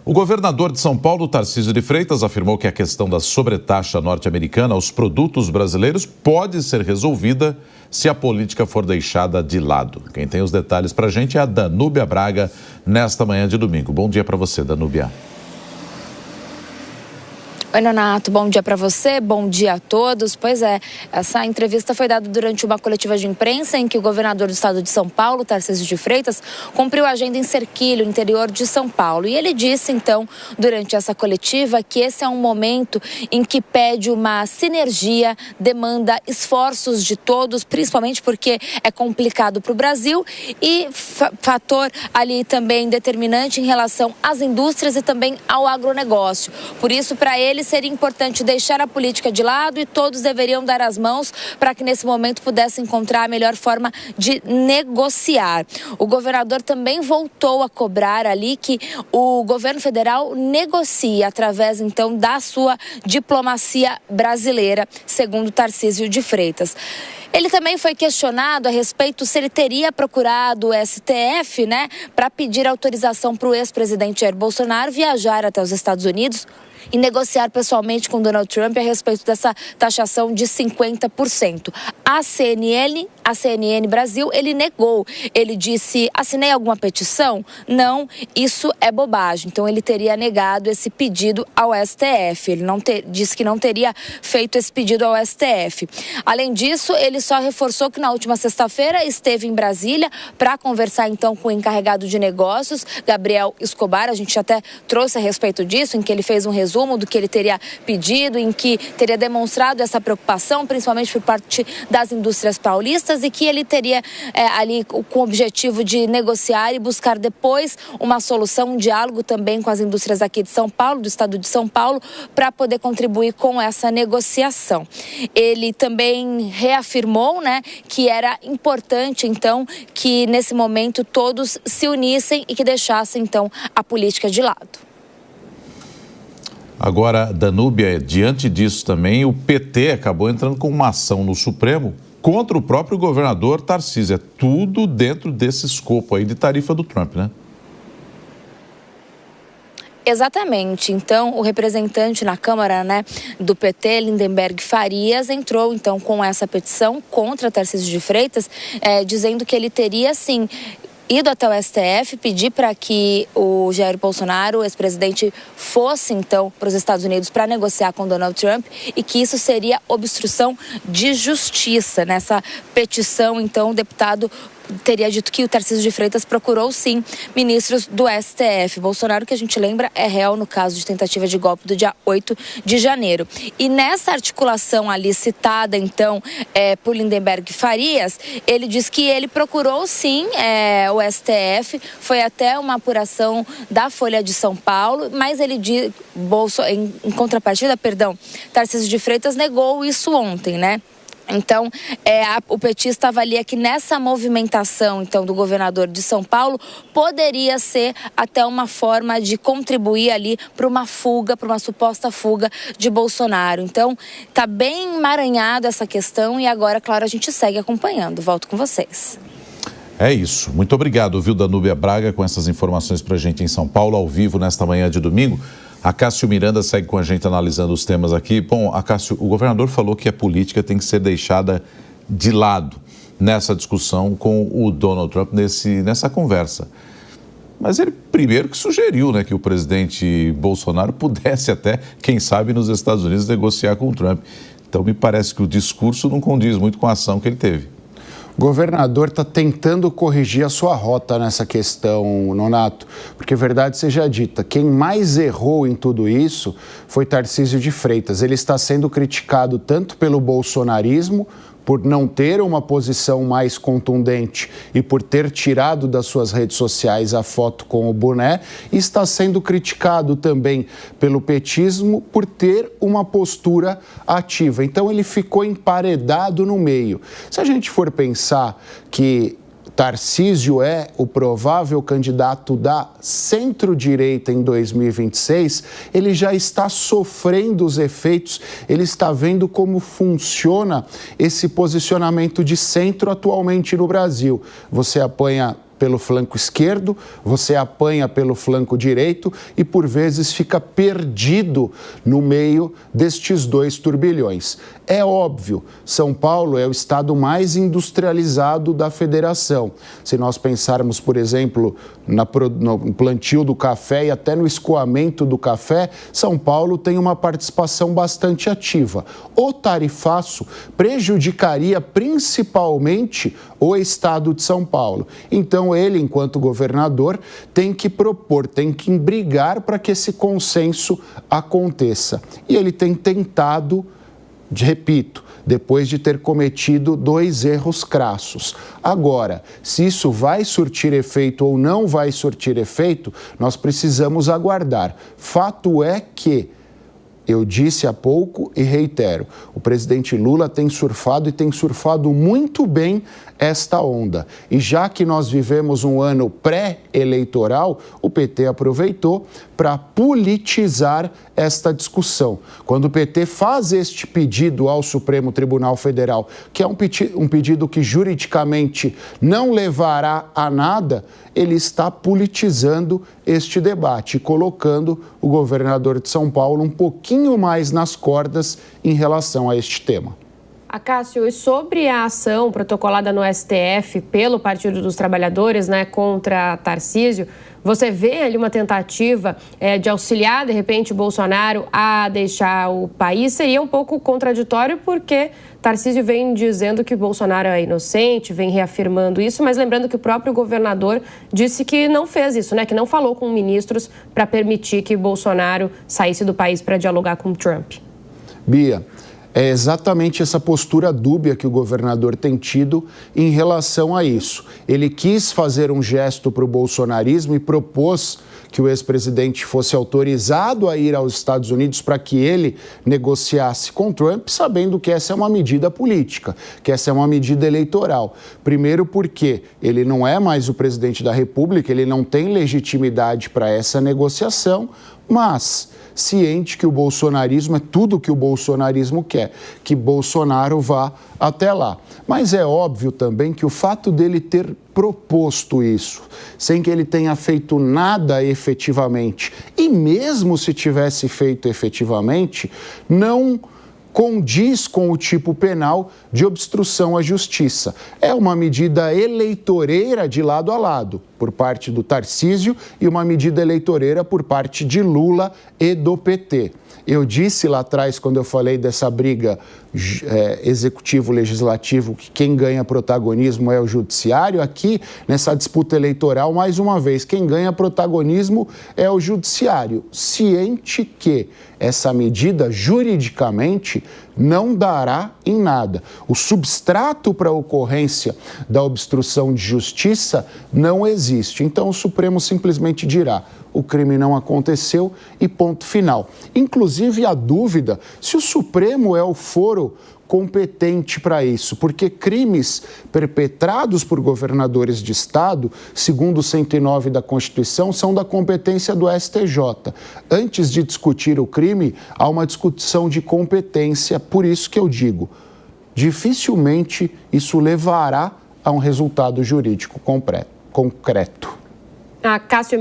O governador de São Paulo, Tarcísio de Freitas, afirmou que a questão da sobretaxa norte-americana aos produtos brasileiros pode ser resolvida se a política for deixada de lado. Quem tem os detalhes para a gente é a Danúbia Braga, nesta manhã de domingo. Bom dia para você, Danúbia. Oi, Nonato, bom dia para você, bom dia a todos. Pois é, essa entrevista foi dada durante uma coletiva de imprensa em que o governador do estado de São Paulo, Tarcísio de Freitas, cumpriu a agenda em Serquilho, interior de São Paulo. E ele disse, então, durante essa coletiva, que esse é um momento em que pede uma sinergia, demanda esforços de todos, principalmente porque é complicado para o Brasil e fator ali também determinante em relação às indústrias e também ao agronegócio. Por isso, para ele, seria importante deixar a política de lado e todos deveriam dar as mãos para que nesse momento pudesse encontrar a melhor forma de negociar. O governador também voltou a cobrar ali que o governo federal negocie através então da sua diplomacia brasileira, segundo Tarcísio de Freitas. Ele também foi questionado a respeito se ele teria procurado o STF, para pedir autorização para o ex-presidente Jair Bolsonaro viajar até os Estados Unidos e negociar pessoalmente com Donald Trump a respeito dessa taxação de 50%. A CNN Brasil, ele negou. Ele disse, assinei alguma petição? Não, isso é bobagem. Então, ele teria negado esse pedido ao STF. Ele disse que não teria feito esse pedido ao STF. Além disso, ele só reforçou que na última sexta-feira esteve em Brasília para conversar, então, com o encarregado de negócios, Gabriel Escobar. A gente até trouxe a respeito disso, em que ele fez um resumo do que ele teria pedido, em que teria demonstrado essa preocupação, principalmente por parte das indústrias paulistas, e que ele teria ali com o objetivo de negociar e buscar depois uma solução, um diálogo também com as indústrias aqui de São Paulo, do estado de São Paulo, para poder contribuir com essa negociação. Ele também reafirmou, que era importante, então, que nesse momento todos se unissem e que deixassem, então, a política de lado. Agora, Danúbia, diante disso também, o PT acabou entrando com uma ação no Supremo contra o próprio governador Tarcísio. É tudo dentro desse escopo aí de tarifa do Trump, né? Exatamente. Então, o representante na Câmara, do PT, Lindenberg Farias, entrou, então, com essa petição contra Tarcísio de Freitas, dizendo que ele teria, sim, ido até o STF, pedir para que o Jair Bolsonaro, o ex-presidente, fosse, então, para os Estados Unidos para negociar com Donald Trump e que isso seria obstrução de justiça. Nessa petição, então, o deputado teria dito que o Tarcísio de Freitas procurou, sim, ministros do STF. Bolsonaro, que a gente lembra, é réu no caso de tentativa de golpe do dia 8 de janeiro. E nessa articulação ali citada, então, por Lindenberg Farias, ele diz que ele procurou, sim, o STF, foi até uma apuração da Folha de São Paulo, mas ele diz, em contrapartida, Tarcísio de Freitas negou isso ontem, Então, o petista avalia que nessa movimentação, então, do governador de São Paulo, poderia ser até uma forma de contribuir ali para uma fuga, para uma suposta fuga de Bolsonaro. Então, está bem emaranhada essa questão e agora, claro, a gente segue acompanhando. Volto com vocês. É isso. Muito obrigado, viu, Danúbia Braga, com essas informações para a gente em São Paulo, ao vivo, nesta manhã de domingo. A Cássio Miranda segue com a gente analisando os temas aqui. Bom, Cássio, o governador falou que a política tem que ser deixada de lado nessa discussão com o Donald Trump, nessa conversa. Mas ele primeiro que sugeriu, que o presidente Bolsonaro pudesse até, quem sabe, nos Estados Unidos negociar com o Trump. Então, me parece que o discurso não condiz muito com a ação que ele teve. O governador está tentando corrigir a sua rota nessa questão, Nonato, porque verdade seja dita, quem mais errou em tudo isso foi Tarcísio de Freitas. Ele está sendo criticado tanto pelo bolsonarismo, por não ter uma posição mais contundente e por ter tirado das suas redes sociais a foto com o boné, e está sendo criticado também pelo petismo por ter uma postura ativa. Então, ele ficou emparedado no meio. Se a gente for pensar que Tarcísio é o provável candidato da centro-direita em 2026, ele já está sofrendo os efeitos, ele está vendo como funciona esse posicionamento de centro atualmente no Brasil. Você apanha pelo flanco esquerdo, você apanha pelo flanco direito e, por vezes, fica perdido no meio destes dois turbilhões. É óbvio, São Paulo é o estado mais industrializado da federação. Se nós pensarmos, por exemplo, no plantio do café e até no escoamento do café, São Paulo tem uma participação bastante ativa. O tarifaço prejudicaria principalmente o estado de São Paulo. Então, ele, enquanto governador, tem que propor, tem que brigar para que esse consenso aconteça. E ele tem tentado, repito, depois de ter cometido 2 erros crassos. Agora, se isso vai surtir efeito ou não vai surtir efeito, nós precisamos aguardar. Fato é que, eu disse há pouco e reitero, o presidente Lula tem surfado e tem surfado muito bem esta onda. E já que nós vivemos um ano pré-eleitoral, o PT aproveitou para politizar esta discussão. Quando o PT faz este pedido ao Supremo Tribunal Federal, que é um pedido que juridicamente não levará a nada, ele está politizando este debate, colocando o governador de São Paulo um pouquinho mais nas cordas em relação a este tema. Cássio, e sobre a ação protocolada no STF pelo Partido dos Trabalhadores, contra Tarcísio, você vê ali uma tentativa de auxiliar, de repente, Bolsonaro a deixar o país? Seria um pouco contraditório porque Tarcísio vem dizendo que Bolsonaro é inocente, vem reafirmando isso, mas lembrando que o próprio governador disse que não fez isso, que não falou com ministros para permitir que Bolsonaro saísse do país para dialogar com Trump. Bia, é exatamente essa postura dúbia que o governador tem tido em relação a isso. Ele quis fazer um gesto para o bolsonarismo e propôs que o ex-presidente fosse autorizado a ir aos Estados Unidos para que ele negociasse com Trump, sabendo que essa é uma medida política, que essa é uma medida eleitoral. Primeiro porque ele não é mais o presidente da República, ele não tem legitimidade para essa negociação, mas ciente que o bolsonarismo é tudo que o bolsonarismo quer, que Bolsonaro vá até lá. Mas é óbvio também que o fato dele ter proposto isso, sem que ele tenha feito nada efetivamente, e mesmo se tivesse feito efetivamente, não condiz com o tipo penal de obstrução à justiça. É uma medida eleitoreira de lado a lado, por parte do Tarcísio, e uma medida eleitoreira por parte de Lula e do PT. Eu disse lá atrás, quando eu falei dessa briga executivo-legislativo, que quem ganha protagonismo é o judiciário. Aqui, nessa disputa eleitoral, mais uma vez, quem ganha protagonismo é o judiciário, ciente que essa medida, juridicamente, não dará em nada. O substrato para a ocorrência da obstrução de justiça não existe. Então, o Supremo simplesmente dirá: o crime não aconteceu e ponto final. Inclusive, a dúvida se o Supremo é o foro competente para isso, porque crimes perpetrados por governadores de estado, segundo o 109 da Constituição, são da competência do STJ. Antes de discutir o crime, há uma discussão de competência, por isso que eu digo, dificilmente isso levará a um resultado jurídico concreto. Cássio